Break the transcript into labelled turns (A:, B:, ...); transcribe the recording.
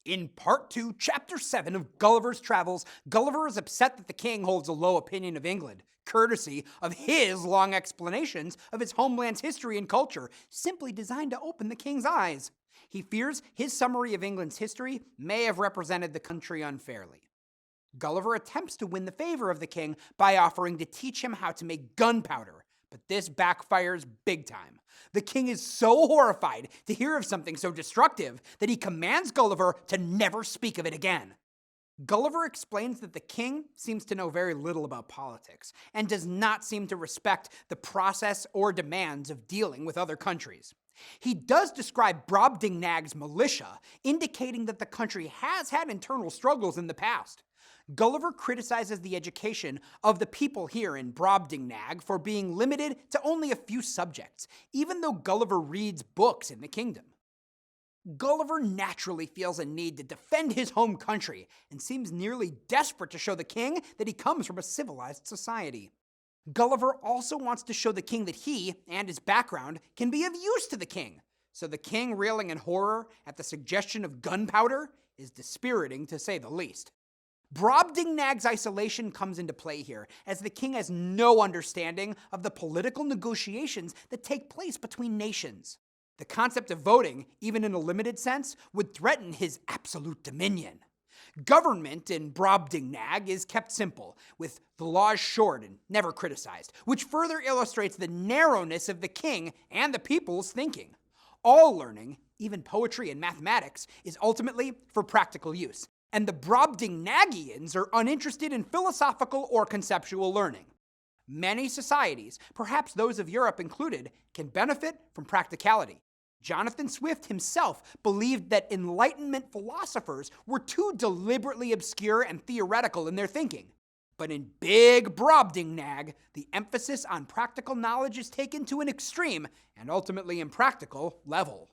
A: In Part 2, Chapter 7 of Gulliver's Travels, Gulliver is upset that the king holds a low opinion of England, courtesy of his long explanations of his homeland's history and culture, simply designed to open the king's eyes. He fears his summary of England's history may have represented the country unfairly. Gulliver attempts to win the favor of the king by offering to teach him how to make gunpowder, but this backfires big time. The king is so horrified to hear of something so destructive that he commands Gulliver to never speak of it again. Gulliver explains that the king seems to know very little about politics and does not seem to respect the process or demands of dealing with other countries. He does describe Brobdingnag's militia, indicating that the country has had internal struggles in the past. Gulliver criticizes the education of the people here in Brobdingnag for being limited to only a few subjects, even though Gulliver reads books in the kingdom. Gulliver naturally feels a need to defend his home country and seems nearly desperate to show the king that he comes from a civilized society. Gulliver also wants to show the king that he and his background can be of use to the king, so the king, reeling in horror at the suggestion of gunpowder, is dispiriting to say the least. Brobdingnag's isolation comes into play here, as the king has no understanding of the political negotiations that take place between nations. The concept of voting, even in a limited sense, would threaten his absolute dominion. Government in Brobdingnag is kept simple, with the laws short and never criticized, which further illustrates the narrowness of the king and the people's thinking. All learning, even poetry and mathematics, is ultimately for practical use, and the Brobdingnagians are uninterested in philosophical or conceptual learning. Many societies, perhaps those of Europe included, can benefit from practicality. Jonathan Swift himself believed that Enlightenment philosophers were too deliberately obscure and theoretical in their thinking. But in Big Brobdingnag, the emphasis on practical knowledge is taken to an extreme and ultimately impractical level.